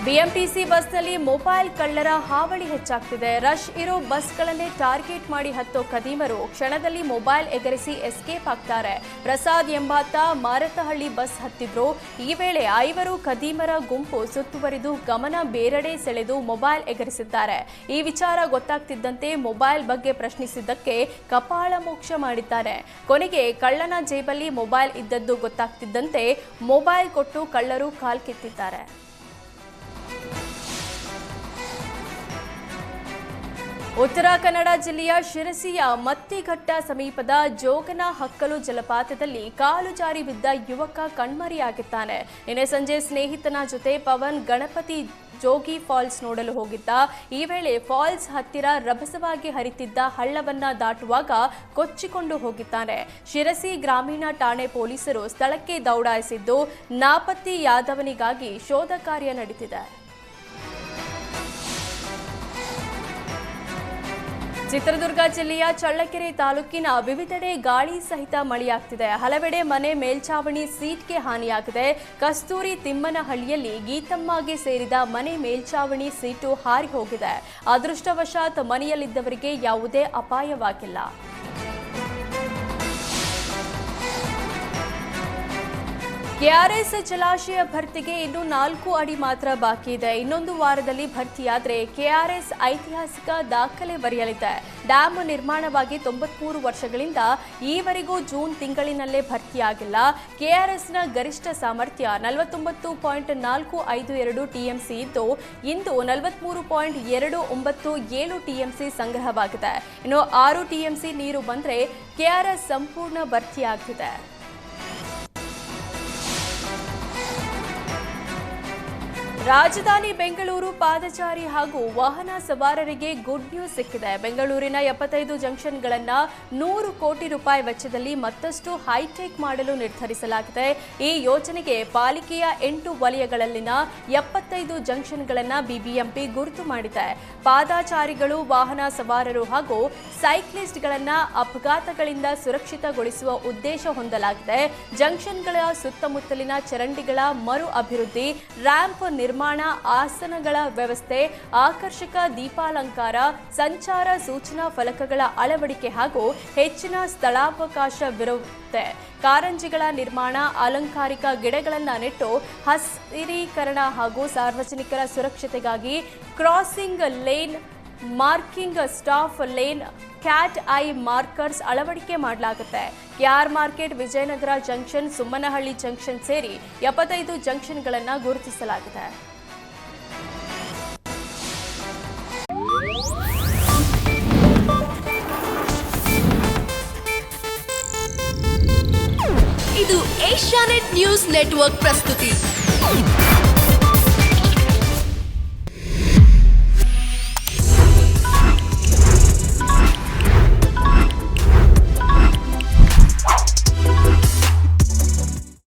BMTC ಬಸ್ನಲ್ಲಿ mobile ಕಳ್ಳರ ಹಾವಳಿ ಹೆಚ್ಚಾಗ್ತಿದೆ. ರಶ್ ಇರೋ ಬಸ್ಗಳನ್ನೇ ಟಾರ್ಗೆಟ್ ಮಾಡಿ ಹತ್ತೋ ಖದೀಮರು ಕ್ಷಣದಲ್ಲಿ ಮೊಬೈಲ್ ಎಗರಿಸಿ ಎಸ್ಕೇಪ್ ಆಗ್ತಾರೆ. ಪ್ರಸಾದ್ ಎಂಬಾತ ಮಾರತಹಳ್ಳಿ ಬಸ್ ಹತ್ತಿದ್ರು. ಈ ವೇಳೆ 5 ಖದೀಮರ ಗುಂಪು ಸುತ್ತುವರಿದು ಗಮನ ಬೇರೆಡೆ ಸೆಳೆದು ಮೊಬೈಲ್ ಎಗರಿಸಿದ್ದಾರೆ. ಈ ವಿಚಾರ ಗೊತ್ತಾಗ್ತಿದ್ದಂತೆ ಮೊಬೈಲ್ ಬಗ್ಗೆ ಪ್ರಶ್ನಿಸಿದ್ದಕ್ಕೆ ಕಪಾಳ ಮೋಕ್ಷ ಮಾಡಿದ್ದಾರೆ. ಕೊನೆಗೆ ಕಳ್ಳನ ಜೇಬಲ್ಲಿ ಮೊಬೈಲ್ ಇದ್ದದ್ದು ಗೊತ್ತಾಗ್ತಿದ್ದಂತೆ ಮೊಬೈಲ್ ಕೊಟ್ಟು ಕಳ್ಳರು ಕಾಲ್ಕಿತ್ತಿದ್ದಾರೆ. ಉತ್ತರ ಕನ್ನಡ ಜಿಲ್ಲೆಯ ಶಿರಸಿಯ ಮತ್ತಿಘಟ್ಟ ಸಮೀಪದ ಜೋಗನ ಹಕ್ಕಲು ಜಲಪಾತದಲ್ಲಿ ಕಾಲು ಜಾರಿ ಬಿದ್ದ ಯುವಕ ಕಣ್ಮರೆಯಾಗಿದ್ದಾನೆ. ನಿನ್ನೆ ಸಂಜೆ ಸ್ನೇಹಿತನ ಜೊತೆ ಪವನ್ ಗಣಪತಿ ಜೋಗಿ ಫಾಲ್ಸ್ ನೋಡಲು ಹೋಗಿದ್ದ. ಈ ವೇಳೆ ಫಾಲ್ಸ್ ಹತ್ತಿರ ರಭಸವಾಗಿ ಹರಿತಿದ್ದ ಹಳ್ಳವನ್ನ ದಾಟುವಾಗ ಕೊಚ್ಚಿಕೊಂಡು ಹೋಗಿದ್ದಾನೆ. ಶಿರಸಿ ಗ್ರಾಮೀಣ ಠಾಣೆ ಪೊಲೀಸರು ಸ್ಥಳಕ್ಕೆ ದೌಡಾಯಿಸಿದ್ದು ನಾಪತ್ತೆಯಾದವನಿಗಾಗಿ ಶೋಧ ಕಾರ್ಯ ನಡೆದಿದೆ. ಚಿತ್ರದುರ್ಗ ಜಿಲ್ಲೆಯ ಚಳ್ಳಕೆರೆ ತಾಲೂಕಿನ ವಿವಿಧೆಡೆ ಗಾಳಿ ಸಹಿತ ಮಳೆಯಾಗ್ತಿದೆ. ಹಲವೆಡೆ ಮನೆ ಮೇಲ್ಛಾವಣಿ ಸೀಟ್ಗೆ ಹಾನಿಯಾಗಿದೆ. ಕಸ್ತೂರಿ ತಿಮ್ಮನಹಳ್ಳಿಯಲ್ಲಿ ಗೀತಮ್ಮಗೆ ಸೇರಿದ ಮನೆ ಮೇಲ್ಛಾವಣಿ ಸೀಟು ಹಾರಿ ಹೋಗಿದೆ. ಅದೃಷ್ಟವಶಾತ್ ಮನೆಯಲ್ಲಿದ್ದವರಿಗೆ ಯಾವುದೇ ಅಪಾಯವಾಗಿಲ್ಲ. ಕೆಆರ್ಎಸ್ ಜಲಾಶಯ ಭರ್ತಿಗೆ ಇನ್ನು 4 ಅಡಿ ಮಾತ್ರ ಬಾಕಿ ಇದೆ. ಇನ್ನೊಂದು ವಾರದಲ್ಲಿ ಭರ್ತಿಯಾದರೆ ಕೆಆರ್ಎಸ್ ಐತಿಹಾಸಿಕ ದಾಖಲೆ ಬರೆಯಲಿದೆ. ಡ್ಯಾಮ್ ನಿರ್ಮಾಣವಾಗಿ 93 ವರ್ಷಗಳಿಂದ ಈವರೆಗೂ ಜೂನ್ ತಿಂಗಳಿನಲ್ಲೇ ಭರ್ತಿಯಾಗಿಲ್ಲ. ಕೆಆರ್ಎಸ್ನ ಗರಿಷ್ಠ ಸಾಮರ್ಥ್ಯ 49.452 ಟಿಎಂಸಿ ಇದ್ದು ಇಂದು 43.297 ಟಿಎಂಸಿ ಸಂಗ್ರಹವಾಗಿದೆ. ಇನ್ನು 6 ಟಿಎಂಸಿ ನೀರು ಬಂದರೆ ಕೆಆರ್ಎಸ್ ಸಂಪೂರ್ಣ ಭರ್ತಿಯಾಗಿದೆ. ರಾಜಧಾನಿ ಬೆಂಗಳೂರು ಪಾದಚಾರಿ ಹಾಗೂ ವಾಹನ ಸವಾರರಿಗೆ ಗುಡ್ ನ್ಯೂಸ್ ಸಿಕ್ಕಿದೆ. ಬೆಂಗಳೂರಿನ 75 ಜಂಕ್ಷನ್ಗಳನ್ನು 100 ಕೋಟಿ ರೂಪಾಯಿ ವೆಚ್ಚದಲ್ಲಿ ಮತ್ತಷ್ಟು ಹೈಟೆಕ್ ಮಾಡಲು ನಿರ್ಧರಿಸಲಾಗಿದೆ. ಈ ಯೋಜನೆಗೆ ಪಾಲಿಕೆಯ 8 ವಲಯಗಳಲ್ಲಿನ 75 ಜಂಕ್ಷನ್ಗಳನ್ನು ಬಿಬಿಎಂಪಿ ಗುರುತು ಮಾಡಿದೆ. ಪಾದಚಾರಿಗಳು, ವಾಹನ ಸವಾರರು ಹಾಗೂ ಸೈಕ್ಲಿಸ್ಟ್ಗಳನ್ನು ಅಪಘಾತಗಳಿಂದ ಸುರಕ್ಷಿತಗೊಳಿಸುವ ಉದ್ದೇಶ ಹೊಂದಲಾಗಿದೆ. ಜಂಕ್ಷನ್ಗಳ ಸುತ್ತಮುತ್ತಲಿನ ಚರಂಡಿಗಳ ಮರು ಅಭಿವೃದ್ಧಿ, ರ್ಯಾಂಪ್ ನಿರ್ಮಾಣ, ಆಸನಗಳ ವ್ಯವಸ್ಥೆ, ಆಕರ್ಷಕ ದೀಪಾಲಂಕಾರ, ಸಂಚಾರ ಸೂಚನಾ ಫಲಕಗಳ ಅಳವಡಿಕೆ ಹಾಗೂ ಹೆಚ್ಚಿನ ಸ್ಥಳಾವಕಾಶವಿರುತ್ತೆ. ಕಾರಂಜಿಗಳ ನಿರ್ಮಾಣ, ಅಲಂಕಾರಿಕ ಗಿಡಗಳನ್ನು ನೆಟ್ಟು ಹಸಿರೀಕರಣ ಹಾಗೂ ಸಾರ್ವಜನಿಕರ ಸುರಕ್ಷತೆಗಾಗಿ crossing lane, marking staff lane, cat eye markers ಅಳವಡಿಕೆ ಮಾಡಲಾಗುತ್ತೆ. KR market, Vijayanagar junction, Sumanahalli junction ಸೇರಿ 75 ಜಂಕ್ಷನ್ಗಳನ್ನು ಗುರುತಿಸಲಾಗಿದೆ. ಇದು ಏಷ್ಯಾನೆಟ್ ನ್ಯೂಸ್ ನೆಟ್ವರ್ಕ್ ಪ್ರಸ್ತುತಿ.